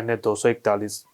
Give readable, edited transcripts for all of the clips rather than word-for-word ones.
NA 241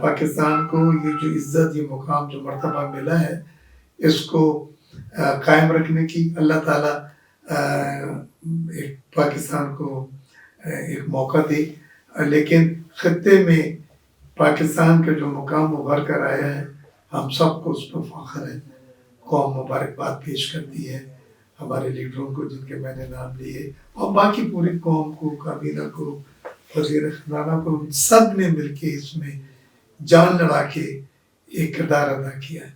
Pakistan کو یہ جو عزت، یہ مقام، جو مرتبہ ملا ہے، اس کو قائم رکھنے کی اللہ تعالیٰ ایک پاکستان کو ایک موقع دے. لیکن خطے میں پاکستان کا جو مقام ابھر کر آیا ہے، ہم سب کو اس پر فخر ہے. قوم مبارکباد پیش کرتی ہے ہمارے لیڈروں کو جن کے میں نے نام لیے، اور باقی پوری قوم کو، کابینہ کو، وزیر خزانہ کو، سب نے مل کے اس میں جان لڑا کے ایک کردار ادا کیا ہے.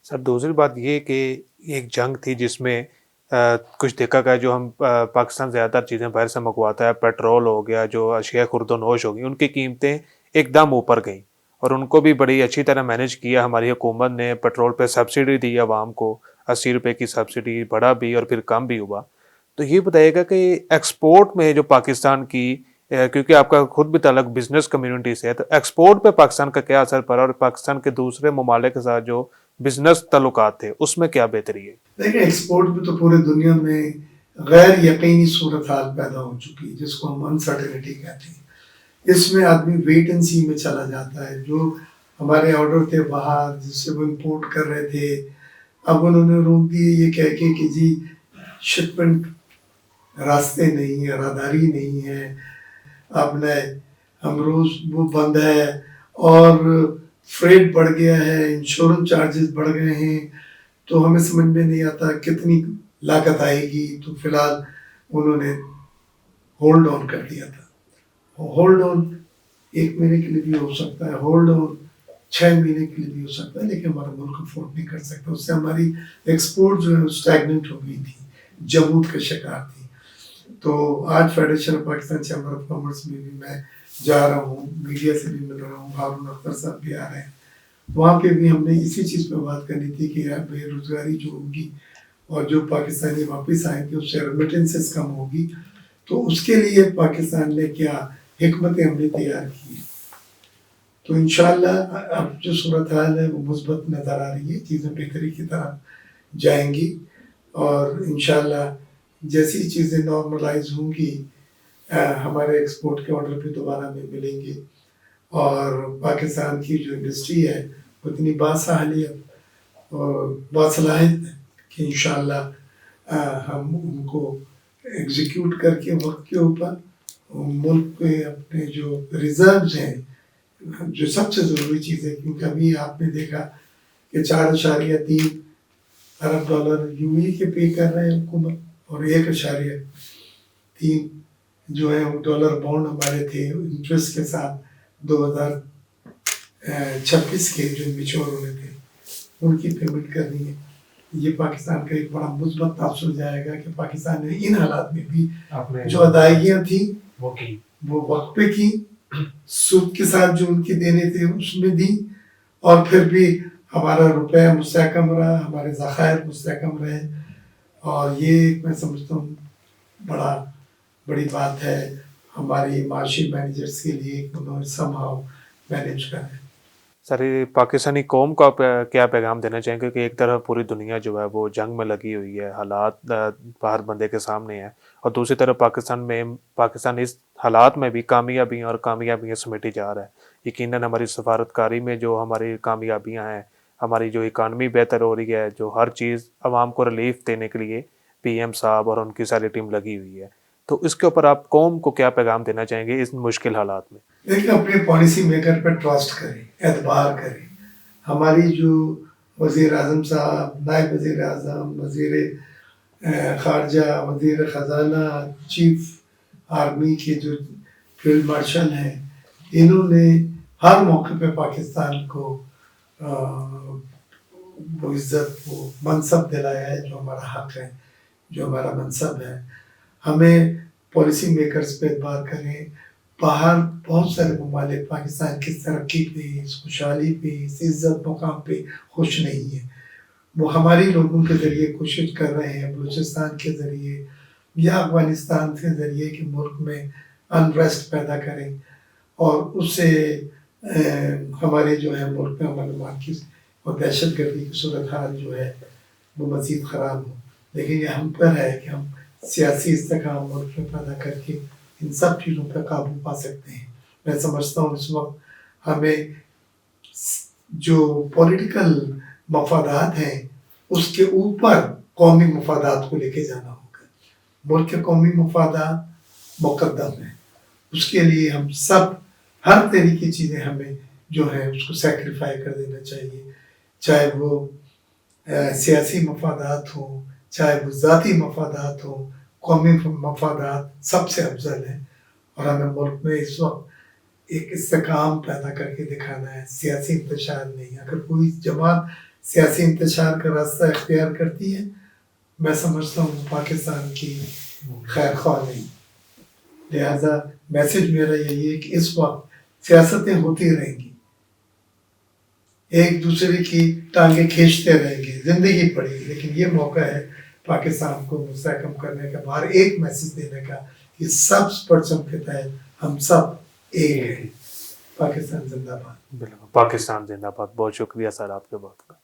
سر دوسری بات یہ کہ ایک جنگ تھی جس میں کچھ دیکھا گیا، جو ہم پاکستان زیادہ تر چیزیں باہر سے منگواتا ہے، پیٹرول ہو گیا، جو اشیاء خرد و نوش ہو گئی، ان کی قیمتیں ایک دم اوپر گئیں، اور ان کو بھی بڑی اچھی طرح مینیج کیا ہماری حکومت نے. پیٹرول پہ سبسڈی دی عوام کو، 80 روپے کی سبسڈی، بڑھا بھی اور پھر کم بھی ہوا. تو یہ بتائیے گا کہ ایکسپورٹ میں جو پاکستان کی، کیونکہ آپ کا خود بھی تعلق بزنس کمیونٹی سے ہے، تو ایکسپورٹ پہ پاکستان کا کیا اثر پڑا، اور پاکستان کے دوسرے ممالک کے ساتھ جو بزنس تعلقات تھے اس میں کیا بہتری ہے؟ دیکھیں، ایکسپورٹ میں تو پورے دنیا میں غیر یقینی صورتحال پیدا ہو چکی ہے، جس کو ہم انسرٹینٹی کہتے ہیں. اس میں آدمی ویٹ اینڈ سی میں چلا جاتا ہے. جو ہمارے آرڈر تھے باہر جس سے وہ امپورٹ کر رہے تھے، اب انہوں نے روک دیے یہ کہہ کے کہ جی شپمنٹ راستے نہیں ہے، راہداری نہیں ہے، اب نئے امروز وہ بند ہے، اور فریٹ بڑھ گیا ہے، انشورنس چارجز بڑھ گئے ہیں. تو ہمیں سمجھ میں نہیں آتا کتنی لاگت آئے گی. تو فی الحال انہوں نے ہولڈ آن کر دیا تھا. ہولڈ آن 1 مہینے کے لیے بھی ہو سکتا ہے، ہولڈ آن 6 مہینے کے لیے بھی ہو سکتا ہے، لیکن ہمارا ملک افورڈ نہیں کر سکتا. اس سے ہماری ایکسپورٹ جو ہے اسٹیگننٹ ہو گئی تھی، جمود کا شکار تھی. تو آج federation of Pakistan chamber of commerce میں بھی میں جا رہا ہوں، میڈیا سے بھی مل رہا ہوں، ہارون اختر صاحب بھی آ رہے ہیں. وہاں پہ بھی ہم نے اسی چیز پہ بات کرنی تھی کہ یار بے روزگاری جو ہوگی اور جو پاکستانی واپس آئیں گے اس سے ریمیٹنسز کم ہوگی. تو اس کے لیے پاکستان نے کیا حکمت عملی تیار کی ہے. تو انشاءاللہ اب جو صورتحال ہے وہ مثبت نظر آ رہی ہے، چیزیں بہتری کی طرف جائیں گی، اور انشاءاللہ جیسی چیزیں نارملائز ہوں گی ہمارے ایکسپورٹ کے آرڈر بھی دوبارہ میں ملیں گے، اور پاکستان کی جو انڈسٹری ہے وہ اتنی باصلاحیت اور باصلاحیت ہے کہ انشاءاللہ ہم ان کو ایگزیکیوٹ کر کے وقت کے اوپر ملک پہ اپنے جو ریزروز ہیں، جو سب سے ضروری چیز ہے، کیونکہ ابھی آپ نے دیکھا کہ 4.3 ارب ڈالر یو ای کے پے کر رہے ہیں حکومت، اور 1.3 جو ہے ڈالر بانڈ ہمارے تھے انٹرسٹ کے ساتھ 2026 کے جو میچور ہونے تھے ان کی پیمنٹ کرنی ہے. یہ پاکستان کا ایک بڑا مثبت تاثر جائے گا کہ پاکستان نے ان حالات میں بھی جو ادائیگیاں تھیں وہ وقت پہ کی، سود کے ساتھ جو ان کی دینے تھے اس میں دی، اور پھر بھی ہمارا روپے مستحکم رہا، ہمارے ذخائر مستحکم رہے. اور یہ میں سمجھتا ہوں بڑی بات ہے ہماری معاشی مینیجرز کے لیے کہ انہوں نے somehow مینیج کریں. سر پاکستانی قوم کو آپ کیا پیغام دینا چاہیں گے کہ ایک طرف پوری دنیا جو ہے وہ جنگ میں لگی ہوئی ہے، حالات باہر بندے کے سامنے ہیں، اور دوسری طرف پاکستان اس حالات میں بھی کامیابیاں سمیٹی جا رہا ہے. یقیناً ہماری سفارتکاری میں جو ہماری کامیابیاں ہیں، ہماری جو اکانومی بہتر ہو رہی ہے، جو ہر چیز عوام کو ریلیف دینے کے لیے پی ایم صاحب اور ان کی ساری ٹیم لگی ہوئی ہے. تو اس کے اوپر آپ قوم کو کیا پیغام دینا چاہیں گے اس مشکل حالات میں؟ دیکھیں، اپنے پالیسی میکر پر ٹرسٹ کریں، اعتبار کریں. ہماری جو وزیر اعظم صاحب، نائب وزیر اعظم، وزیر خارجہ، وزیر خزانہ، چیف آرمی کے جو فیلڈ مارشل ہیں، انہوں نے ہر موقع پہ پاکستان کو وہ عزت، وہ منصب دلایا ہے جو ہمارا حق ہے، جو ہمارا منصب ہے. ہمیں پالیسی میکرز پہ اعتبار کریں. باہر بہت سارے ممالک پاکستان کی ترقی پہ، اس خوشحالی پہ، اس عزت مقام پہ خوش نہیں ہیں. وہ ہماری لوگوں کے ذریعے کوشش کر رہے ہیں، بلوچستان کے ذریعے یا افغانستان کے ذریعے، کہ ملک میں انریسٹ پیدا کریں، اور اس سے ہمارے جو ہے ملک میں امن کی اور دہشت گردی کی صورتحال جو ہے وہ مزید خراب ہو. لیکن یہ ہم پر ہے کہ ہم سیاسی استحکام ملک میں پیدا کر کے ان سب چیزوں پہ قابو پا سکتے ہیں. میں سمجھتا ہوں اس وقت ہمیں جو پولیٹیکل مفادات ہیں اس کے اوپر قومی مفادات کو لے کے جانا ہوگا. ملک کے قومی مفادات مقدم ہیں، اس کے لیے ہم سب ہر طرح کی چیزیں ہمیں جو ہے اس کو سیکریفائی کر دینا چاہیے، چاہے وہ سیاسی مفادات ہوں، چاہے وہ ذاتی مفادات ہوں. قومی مفادات سب سے افضل ہیں، اور ہمیں ملک میں اس وقت ایک استحکام پیدا کر کے دکھانا ہے، سیاسی انتشار نہیں. اگر کوئی جماعت سیاسی انتشار کا راستہ اختیار کرتی ہے، میں سمجھتا ہوں پاکستان کی خیر خواہ نہیں. لہذا میسج میرا یہی ہے کہ اس وقت سیاستیں ہوتی رہیں گی، ایک دوسرے کی ٹانگیں کھینچتے رہیں گے، زندگی پڑے گی، لیکن یہ موقع ہے پاکستان کو مستحکم کرنے کا، باہر ایک میسج دینے کا کہ سب پرچم کے تحت ہم سب ایک ہیں. پاکستان زندہ باد. بالکل، پاکستان زندہ باد. بہت شکریہ سر آپ کے بات کا.